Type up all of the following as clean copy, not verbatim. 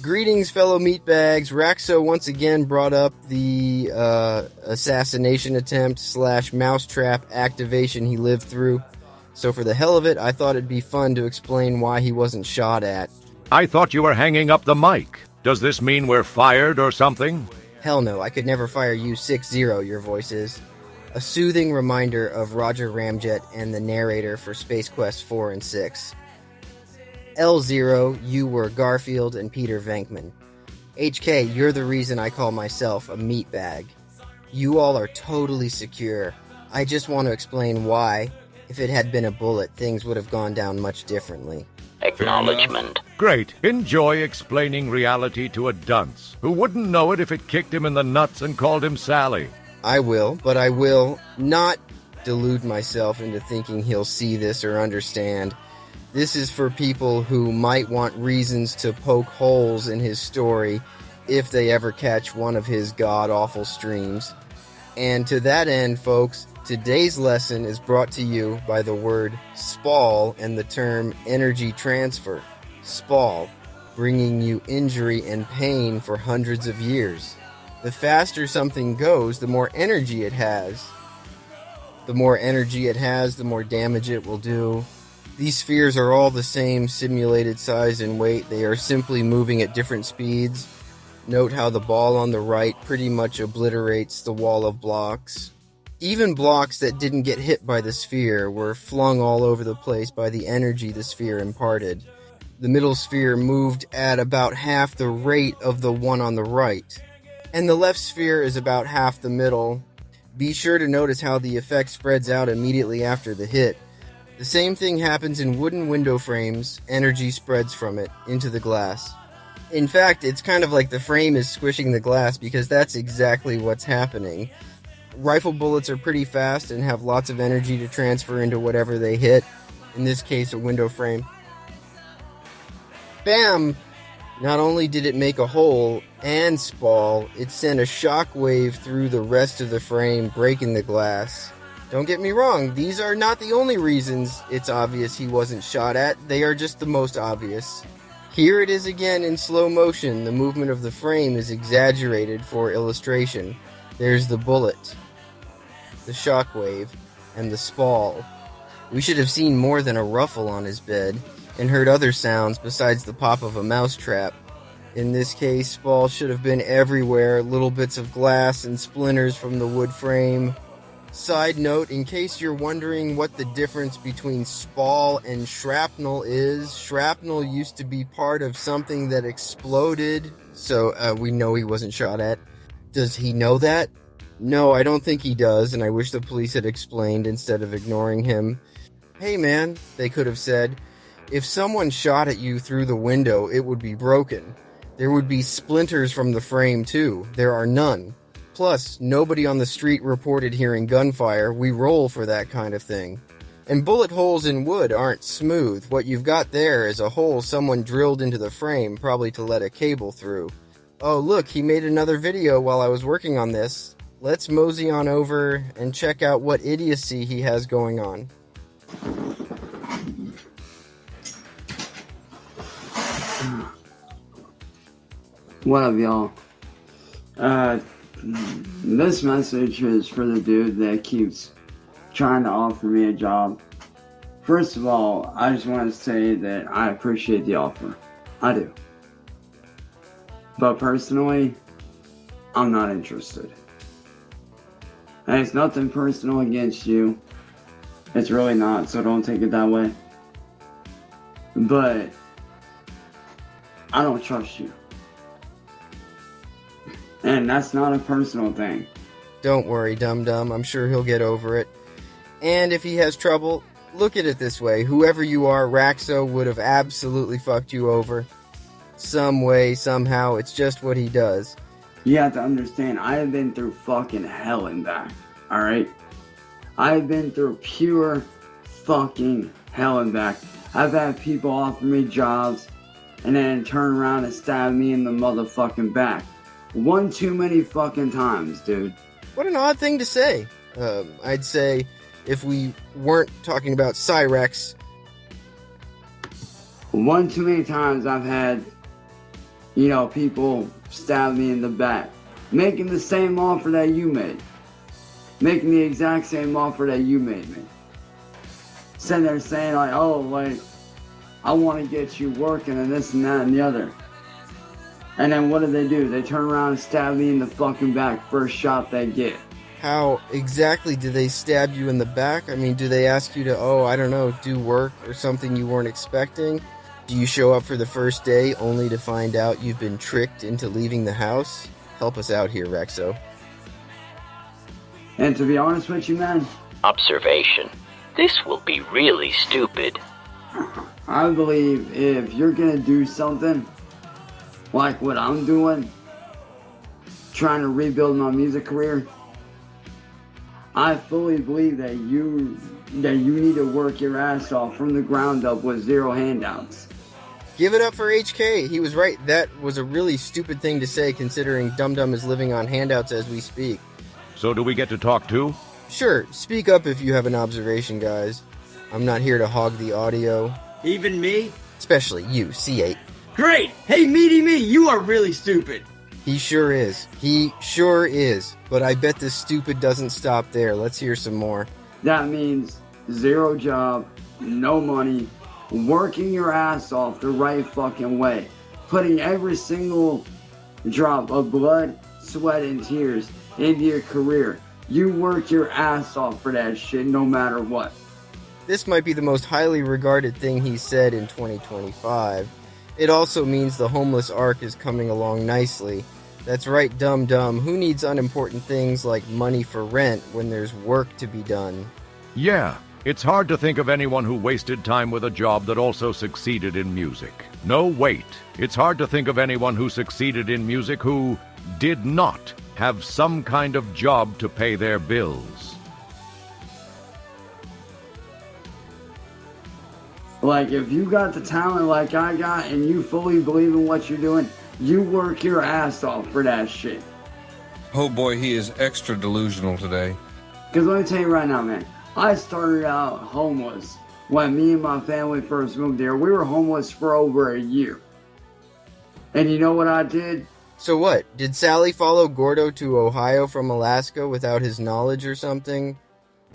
Greetings, fellow meatbags. Raxo once again brought up the assassination attempt / mousetrap activation he lived through. So for the hell of it, I thought it'd be fun to explain why he wasn't shot at. I thought you were hanging up the mic. Does this mean we're fired or something? Hell no, I could never fire you 6-0, your voice is. A soothing reminder of Roger Ramjet and the narrator for Space Quest 4 and 6. L0, you were Garfield and Peter Venkman. HK, you're the reason I call myself a meatbag. You all are totally secure. I just want to explain why. If it had been a bullet, things would have gone down much differently. Acknowledgement. Great. Enjoy explaining reality to a dunce who wouldn't know it if it kicked him in the nuts and called him Sally. I will, but I will not delude myself into thinking he'll see this or understand. This is for people who might want reasons to poke holes in his story if they ever catch one of his god-awful streams. And to that end, folks, today's lesson is brought to you by the word SPAL and the term energy transfer. SPAL, bringing you injury and pain for hundreds of years. The faster something goes, the more energy it has. The more energy it has, the more damage it will do. These spheres are all the same simulated size and weight. They are simply moving at different speeds. Note how the ball on the right pretty much obliterates the wall of blocks. Even blocks that didn't get hit by the sphere were flung all over the place by the energy the sphere imparted. The middle sphere moved at about half the rate of the one on the right. And the left sphere is about half the middle. Be sure to notice how the effect spreads out immediately after the hit. The same thing happens in wooden window frames. Energy spreads from it into the glass. In fact, it's kind of like the frame is squishing the glass because that's exactly what's happening. Rifle bullets are pretty fast and have lots of energy to transfer into whatever they hit. In this case, a window frame. Bam! Not only did it make a hole and spall, it sent a shockwave through the rest of the frame, breaking the glass. Don't get me wrong, these are not the only reasons it's obvious he wasn't shot at, they are just the most obvious. Here it is again in slow motion. The movement of the frame is exaggerated for illustration. There's the bullet, the shockwave, and the spall. We should have seen more than a ruffle on his bed, and heard other sounds besides the pop of a mousetrap. In this case, spall should have been everywhere, little bits of glass and splinters from the wood frame. Side note, in case you're wondering what the difference between spall and shrapnel is, shrapnel used to be part of something that exploded, so we know he wasn't shot at. Does he know that? No, I don't think he does, and I wish the police had explained instead of ignoring him. Hey man, they could have said, if someone shot at you through the window, it would be broken. There would be splinters from the frame too. There are none. Plus, nobody on the street reported hearing gunfire. We roll for that kind of thing. And bullet holes in wood aren't smooth. What you've got there is a hole someone drilled into the frame, probably to let a cable through. Oh look, he made another video while I was working on this. Let's mosey on over and check out what idiocy he has going on. What up, y'all? This message is for the dude that keeps trying to offer me a job. First of all, I just want to say that I appreciate the offer. I do. But personally, I'm not interested. And it's nothing personal against you. It's really not, so don't take it that way. But I don't trust you. And that's not a personal thing. Don't worry, dum-dum. I'm sure he'll get over it. And if he has trouble, look at it this way. Whoever you are, Raxo would have absolutely fucked you over. Some way, somehow, it's just what he does. You have to understand, I have been through fucking hell and back. Alright? I have been through pure fucking hell and back. I've had people offer me jobs and then turn around and stab me in the motherfucking back. One too many fucking times, dude. What an odd thing to say. I'd say if we weren't talking about Cyraxx. One too many times I've had You know, people stab me in the back, making the same offer that you made. Making the exact same offer that you made me. Sitting there saying like, oh, like, I want to get you working and this and that and the other. And then what do? They turn around and stab me in the fucking back first shot they get. How exactly do they stab you in the back? I mean, do they ask you to, I don't know, do work or something you weren't expecting? Do you show up for the first day only to find out you've been tricked into leaving the house? Help us out here, Rexo. And to be honest with you, man, Observation. This will be really stupid. I believe if you're gonna do something like what I'm doing, trying to rebuild my music career, I fully believe that you need to work your ass off from the ground up with zero handouts. Give it up for HK. He was right. That was a really stupid thing to say considering Dum Dum is living on handouts as we speak. So do we get to talk too? Sure, speak up if you have an observation, guys. I'm not here to hog the audio. Even me? Especially you, C8. Great! Hey, meaty me, you are really stupid. He sure is. He sure is. But I bet this stupid doesn't stop there. Let's hear some more. That means zero job, no money, working your ass off the right fucking way, putting every single drop of blood, sweat, and tears into your career. You work your ass off for that shit no matter what. This might be the most highly regarded thing he said in 2025. It also means the homeless arc is coming along nicely. That's right, Dum Dum. Who needs unimportant things like money for rent when there's work to be done? Yeah, it's hard to think of anyone who wasted time with a job that also succeeded in music. No, wait. It's hard to think of anyone who succeeded in music who did not have some kind of job to pay their bills. Like, if you got the talent like I got and you fully believe in what you're doing, you work your ass off for that shit. Oh boy, he is extra delusional today. Because let me tell you right now, man, I started out homeless when me and my family first moved here. We were homeless for over a year. And you know what I did? So what? Did Sally follow Gordo to Ohio from Alaska without his knowledge or something?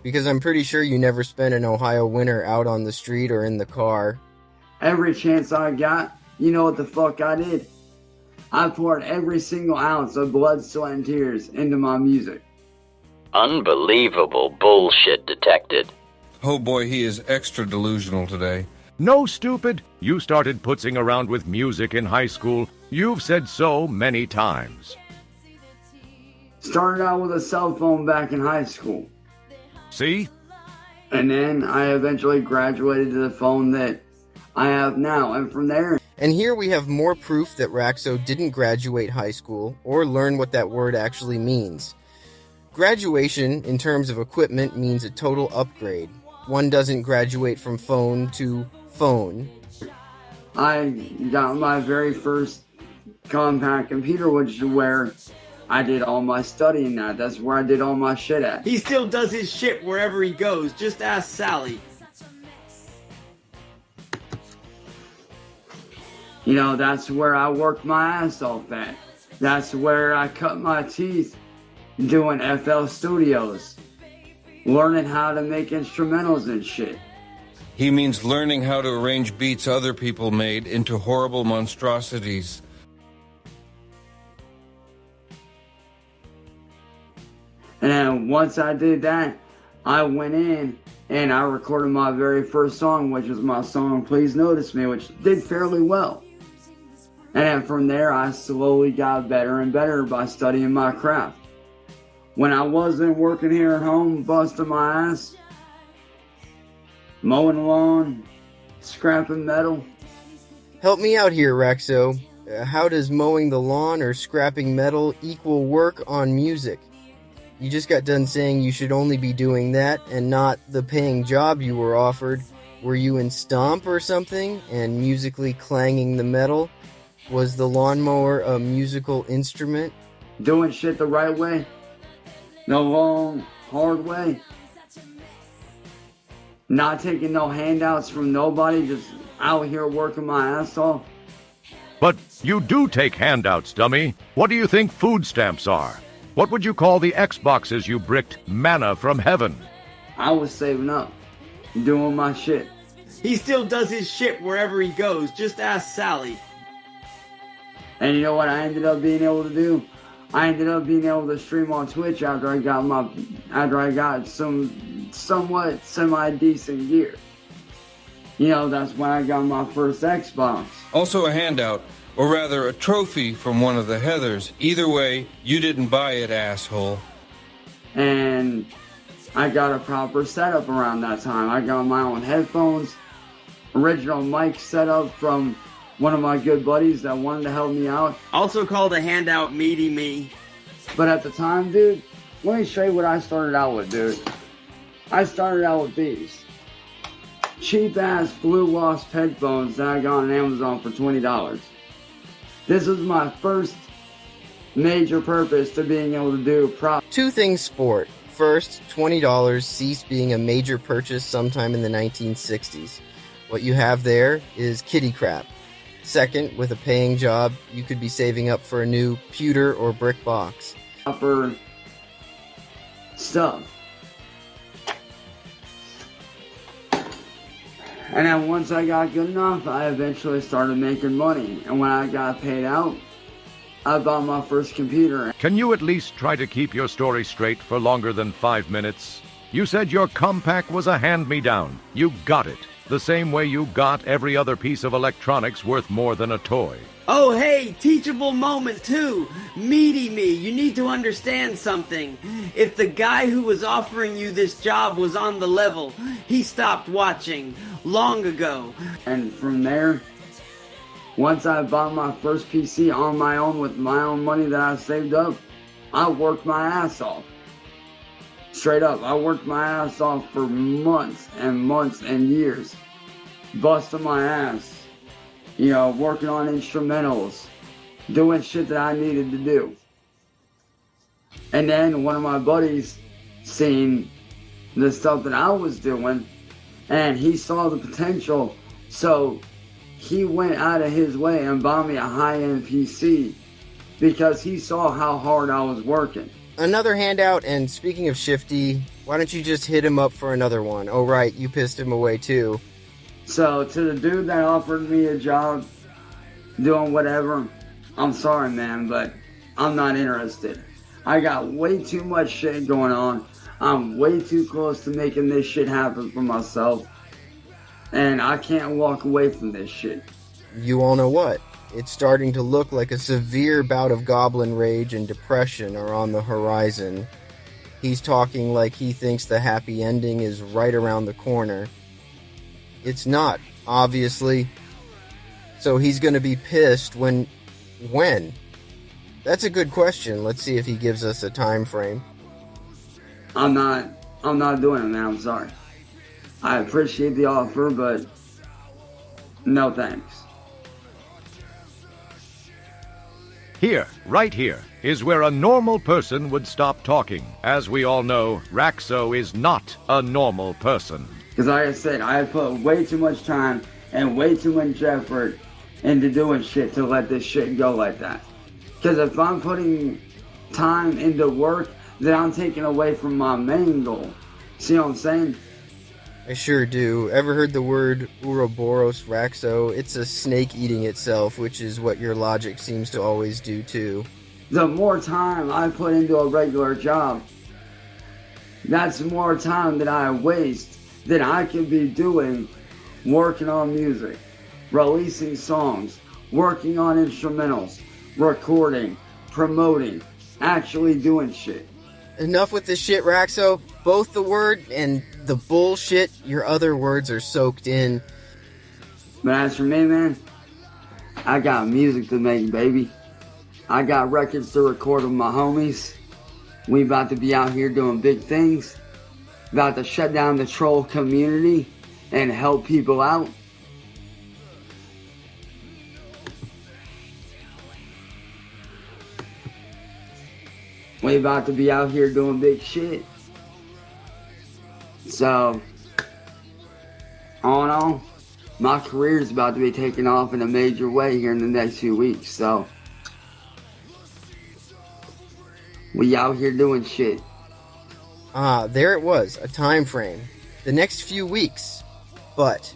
Because I'm pretty sure you never spent an Ohio winter out on the street or in the car. Every chance I got, you know what the fuck I did? I poured every single ounce of blood, sweat, and tears into my music. Unbelievable bullshit detected. Oh boy, he is extra delusional today. No, stupid. You started putzing around with music in high school. You've said so many times. Started out with a cell phone back in high school. See? And then I eventually graduated to the phone that I have now. And from there... And here we have more proof that Raxo didn't graduate high school or learn what that word actually means. Graduation, in terms of equipment, means a total upgrade. One doesn't graduate from phone to phone. I got my very first compact computer, which is where I did all my studying at. That's where I did all my shit at. He still does his shit wherever he goes. Just ask Sally. You know, that's where I worked my ass off at. That's where I cut my teeth doing FL Studios. Learning how to make instrumentals and shit. He means learning how to arrange beats other people made into horrible monstrosities. And then once I did that, I went in and I recorded my very first song, which was my song Please Notice Me, which did fairly well. And then from there, I slowly got better and better by studying my craft. When I wasn't working here at home, busting my ass, mowing the lawn, scrapping metal. Help me out here, Raxo. How does mowing the lawn or scrapping metal equal work on music? You just got done saying you should only be doing that and not the paying job you were offered. Were you in Stomp or something and musically clanging the metal? Was the lawnmower a musical instrument? Doing shit the right way. The long, hard way. Not taking no handouts from nobody, just out here working my ass off. But you do take handouts, dummy. What do you think food stamps are? What would you call the Xboxes you bricked manna from heaven? I was saving up, doing my shit. He still does his shit wherever he goes. Just ask Sally. And you know what I ended up being able to do? I ended up being able to stream on Twitch after I got some somewhat semi-decent gear. You know, that's when I got my first Xbox. Also a handout, or rather a trophy from one of the Heathers. Either way, you didn't buy it, asshole. And I got a proper setup around that time. I got my own headphones, original mic setup from one of my good buddies that wanted to help me out. Also called a handout Meaty Me. But at the time, dude, let me show you what I started out with, dude. I started out with these cheap-ass Blue Wasp headphones that I got on Amazon for $20. This was my first major purpose to being able to do prop. Two things sport. First, $20 ceased being a major purchase sometime in the 1960s. What you have there is kitty crap. Second, with a paying job, you could be saving up for a new pewter or brick box. Proper stuff. And then once I got good enough, I eventually started making money. And when I got paid out, I bought my first computer. Can you at least try to keep your story straight for longer than 5 minutes? You said your Compaq was a hand-me-down. You got it. The same way you got every other piece of electronics worth more than a toy. Oh, hey, teachable moment too. Meaty Me, you need to understand something. If the guy who was offering you this job was on the level, he stopped watching long ago. And from there, once I bought my first PC on my own with my own money that I saved up, I worked my ass off. Straight up, I worked my ass off for months and years. Busting my ass. You know, working on instrumentals. Doing shit that I needed to do. And then one of my buddies seen the stuff that I was doing, and he saw the potential, so he went out of his way and bought me a high-end PC because he saw how hard I was working. Another handout, and speaking of Shifty, why don't you just hit him up for another one? Oh right, you pissed him away too. So to the dude that offered me a job doing whatever, I'm sorry man, but I'm not interested. I got way too much shit going on. I'm way too close to making this shit happen for myself. And I can't walk away from this shit. You all know what? It's starting to look like a severe bout of goblin rage and depression are on the horizon. He's talking like he thinks the happy ending is right around the corner. It's not, obviously. So he's gonna be pissed when? That's a good question. Let's see if he gives us a time frame. I'm not doing it, man. I'm sorry. I appreciate the offer, but no thanks. Here, right here, is where a normal person would stop talking. As we all know, Raxo is not a normal person. Because like I said, I put way too much time and way too much effort into doing shit to let this shit go like that. Because if I'm putting time into work, then I'm taking away from my main goal. See what I'm saying? I sure do. Ever heard the word Ouroboros Raxo? It's a snake eating itself, which is what your logic seems to always do too. The more time I put into a regular job, that's more time that I waste that I could be doing working on music, releasing songs, working on instrumentals, recording, promoting, actually doing shit. Enough with this shit, Raxo. Both the word and the bullshit, your other words are soaked in. But as for me, man, I got music to make, baby. I got records to record with my homies. We about to be out here doing big things. About to shut down the troll community and help people out. We about to be out here doing big shit. So, all in all, my career is about to be taken off in a major way here in the next few weeks, so we out here doing shit. Ah, there it was, a time frame. The next few weeks. But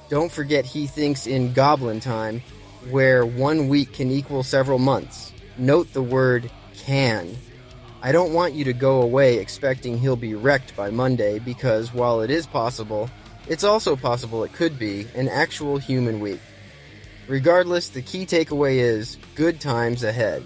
don't forget he thinks in Goblin time, where 1 week can equal several months. Note the word can. I don't want you to go away expecting he'll be wrecked by Monday, because while it is possible, it's also possible it could be an actual human week. Regardless, the key takeaway is good times ahead.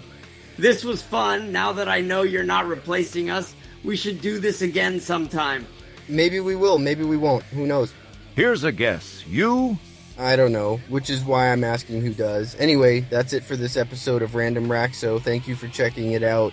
This was fun. Now that I know you're not replacing us, we should do this again sometime. Maybe we will, maybe we won't. Who knows? Here's a guess. You? I don't know, which is why I'm asking who does. Anyway, that's it for this episode of Random Rack, so thank you for checking it out.